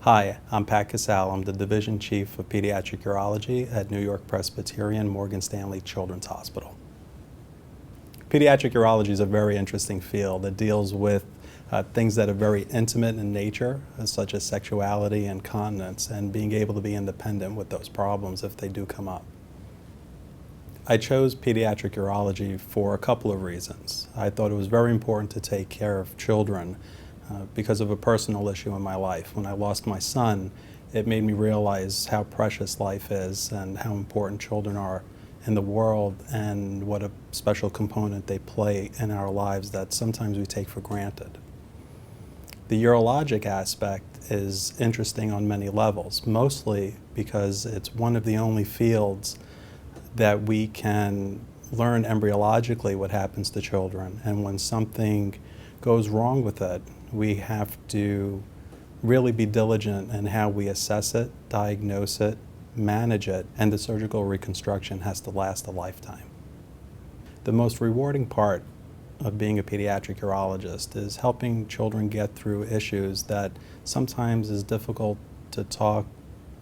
Hi, I'm Pat Casale. I'm the Division Chief of Pediatric Urology at New-York-Presbyterian Morgan Stanley Children's Hospital. Pediatric urology is a very interesting field. It deals with things that are very intimate in nature, such as sexuality and continence, and being able to be independent with those problems if they do come up. I chose pediatric urology for a couple of reasons. I thought it was very important to take care of children because of a personal issue in my life. When I lost my son, it made me realize how precious life is and how important children are in the world and what a special component they play in our lives that sometimes we take for granted. The urologic aspect is interesting on many levels, mostly because it's one of the only fields that we can learn embryologically what happens to children, and when something goes wrong with it, we have to really be diligent in how we assess it, diagnose it, manage it, and the surgical reconstruction has to last a lifetime. The most rewarding part of being a pediatric urologist is helping children get through issues that sometimes is difficult to talk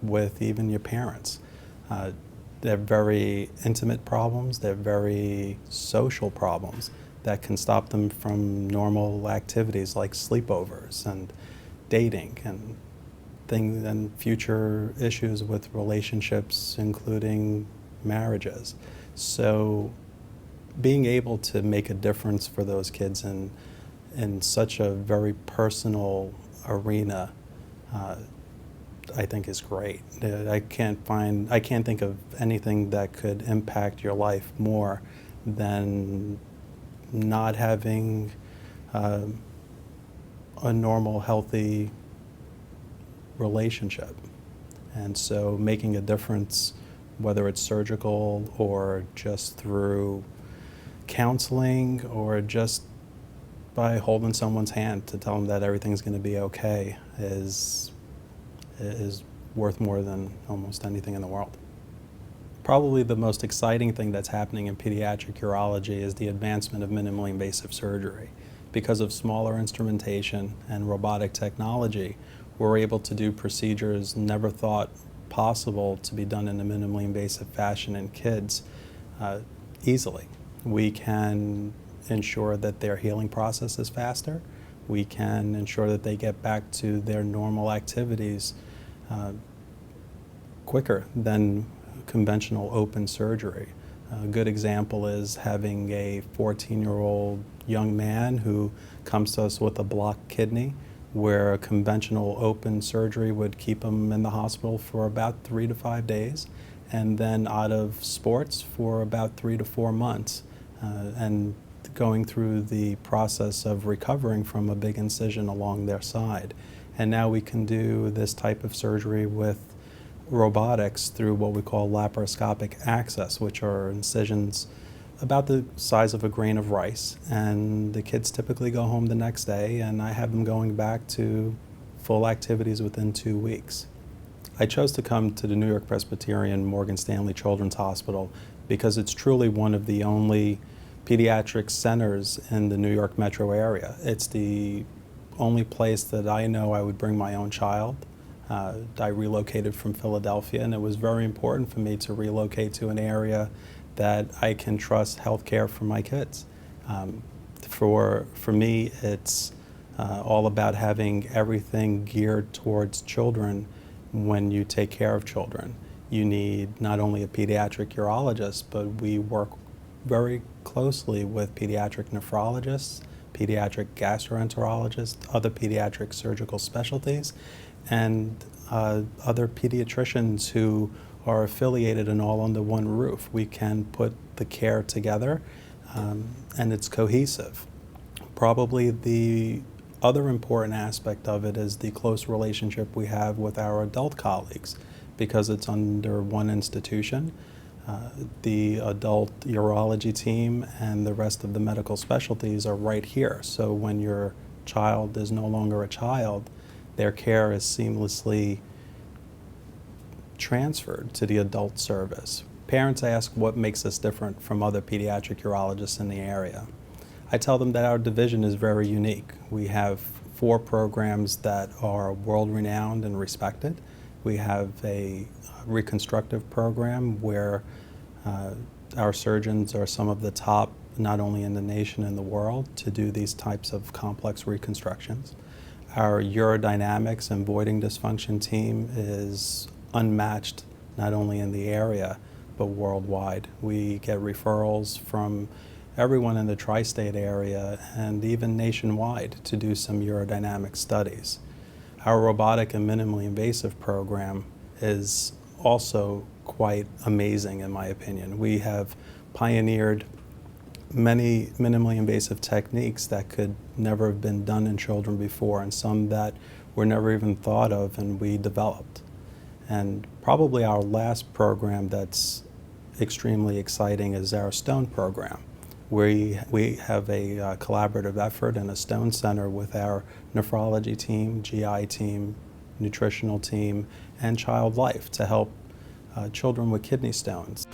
with even your parents. They're very intimate problems, they're very social problems that can stop them from normal activities like sleepovers and dating and things and future issues with relationships, including marriages. So being able to make a difference for those kids in such a very personal arena I think is great. I can't think of anything that could impact your life more than not having a normal, healthy relationship. And so making a difference, whether it's surgical or just through counseling or just by holding someone's hand to tell them that everything's going to be okay, is worth more than almost anything in the world. Probably the most exciting thing that's happening in pediatric urology is the advancement of minimally invasive surgery. Because of smaller instrumentation and robotic technology, we're able to do procedures never thought possible to be done in a minimally invasive fashion in kids easily. We can ensure that their healing process is faster. We can ensure that they get back to their normal activities quicker than conventional open surgery. A good example is having a 14-year-old young man who comes to us with a blocked kidney, where a conventional open surgery would keep him in the hospital for about 3 to 5 days, and then out of sports for about 3 to 4 months, and going through the process of recovering from a big incision along their side. And now we can do this type of surgery with robotics through what we call laparoscopic access, which are incisions about the size of a grain of rice. And the kids typically go home the next day, and I have them going back to full activities within 2 weeks. I chose to come to the New-York-Presbyterian Morgan Stanley Children's Hospital because it's truly one of the only pediatric centers in the New York metro area. It's the only place that I know I would bring my own child. I relocated from Philadelphia, and it was very important for me to relocate to an area that I can trust healthcare for my kids. For me, it's all about having everything geared towards children when you take care of children. You need not only a pediatric urologist, but we work very closely with pediatric nephrologists, pediatric gastroenterologists, other pediatric surgical specialties, and other pediatricians who are affiliated and all under one roof. We can put the care together and it's cohesive. Probably the other important aspect of it is the close relationship we have with our adult colleagues, because it's under one institution. The adult urology team and the rest of the medical specialties are right here. So when your child is no longer a child, their care is seamlessly transferred to the adult service. Parents ask what makes us different from other pediatric urologists in the area. I tell them that our division is very unique. We have 4 programs that are world-renowned and respected. We have a reconstructive program where our surgeons are some of the top, not only in the nation and the world, to do these types of complex reconstructions. Our urodynamics and voiding dysfunction team is unmatched not only in the area but worldwide. We get referrals from everyone in the tri-state area and even nationwide to do some urodynamic studies. Our robotic and minimally invasive program is also quite amazing in my opinion. We have pioneered many minimally invasive techniques that could never have been done in children before, and some that were never even thought of and we developed. And probably our last program that's extremely exciting is our stone program. We have a collaborative effort and a stone center with our nephrology team, GI team, nutritional team, and child life to help children with kidney stones.